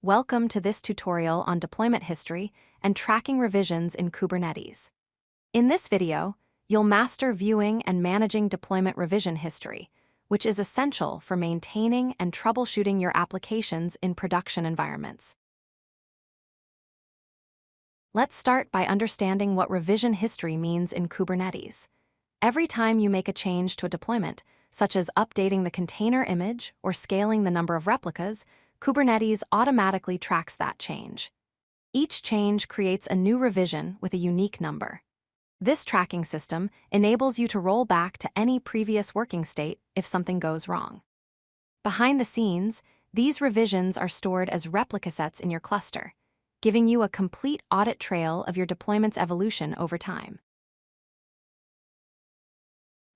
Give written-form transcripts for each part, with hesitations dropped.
Welcome to this tutorial on deployment history and tracking revisions in Kubernetes. In this video, you'll master viewing and managing deployment revision history, which is essential for maintaining and troubleshooting your applications in production environments. Let's start by understanding what revision history means in Kubernetes. Every time you make a change to a deployment, such as updating the container image or scaling the number of replicas, Kubernetes automatically tracks that change. Each change creates a new revision with a unique number. This tracking system enables you to roll back to any previous working state if something goes wrong. Behind the scenes, these revisions are stored as ReplicaSets in your cluster, giving you a complete audit trail of your deployment's evolution over time.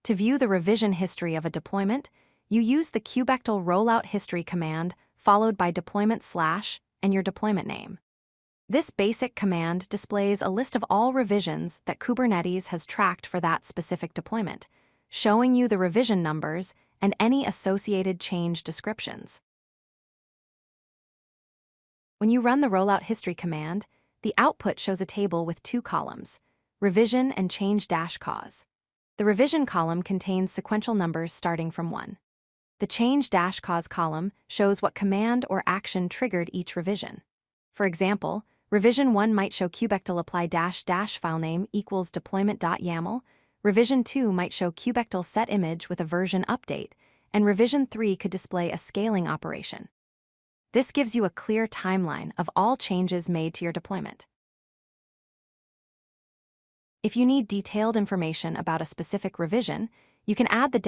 To view the revision history of a deployment, you use the kubectl rollout history command followed by deployment/ and your deployment name. This basic command displays a list of all revisions that Kubernetes has tracked for that specific deployment, showing you the revision numbers and any associated change descriptions. When you run the rollout history command, the output shows a table with two columns, revision and change-cause. The revision column contains sequential numbers starting from 1. The change-cause column shows what command or action triggered each revision. For example, revision 1 might show kubectl apply --filename equals deployment.yaml, revision 2 might show kubectl set image with a version update, and revision 3 could display a scaling operation. This gives you a clear timeline of all changes made to your deployment. If you need detailed information about a specific revision, you can add the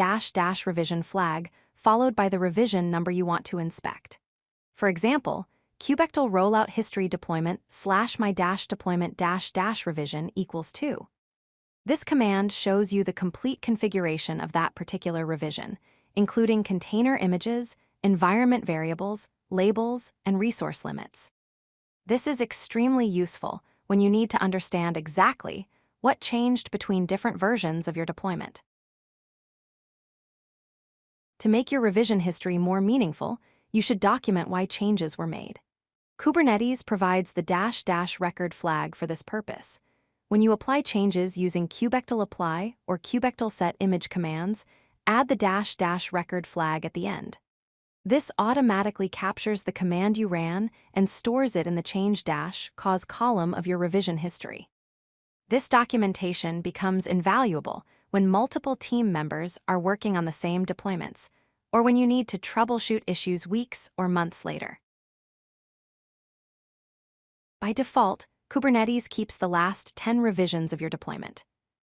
--revision flag followed by the revision number you want to inspect. For example, kubectl rollout history deployment /my-deployment -revision equals 2. This command shows you the complete configuration of that particular revision, including container images, environment variables, labels, and resource limits. This is extremely useful when you need to understand exactly what changed between different versions of your deployment. To make your revision history more meaningful, you should document why changes were made. Kubernetes provides the --record flag for this purpose. When you apply changes using kubectl apply or kubectl set image commands, add the --record flag at the end. This automatically captures the command you ran and stores it in the change-cause column of your revision history. This documentation becomes invaluable when multiple team members are working on the same deployments, or when you need to troubleshoot issues weeks or months later. By default, Kubernetes keeps the last 10 revisions of your deployment.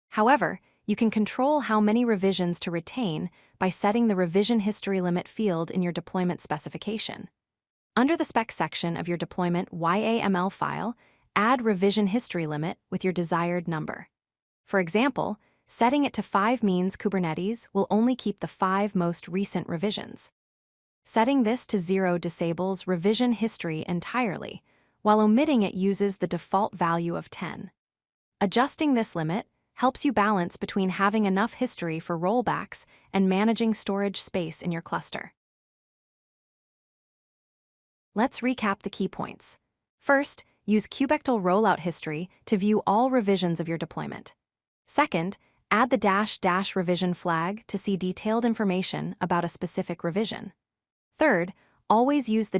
However, you can control how many revisions to retain by setting the revisionHistoryLimit field in your deployment specification. Under the spec section of your deployment YAML file, add revisionHistoryLimit with your desired number. For example, setting it to 5 means Kubernetes will only keep the 5 most recent revisions. Setting this to 0 disables revision history entirely, while omitting it uses the default value of 10. Adjusting this limit helps you balance between having enough history for rollbacks and managing storage space in your cluster. Let's recap the key points. First, use kubectl rollout history to view all revisions of your deployment. Second, add the --revision flag to see detailed information about a specific revision. Third, always use the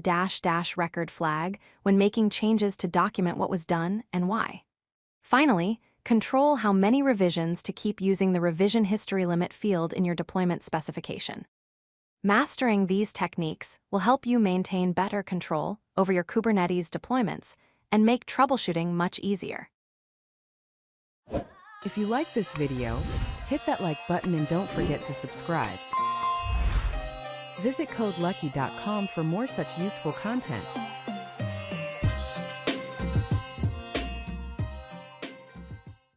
--record flag when making changes to document what was done and why. Finally, control how many revisions to keep using the revisionHistoryLimit field in your deployment specification. Mastering these techniques will help you maintain better control over your Kubernetes deployments and make troubleshooting much easier. If you like this video, hit that like button and don't forget to subscribe. Visit codelucky.com for more such useful content.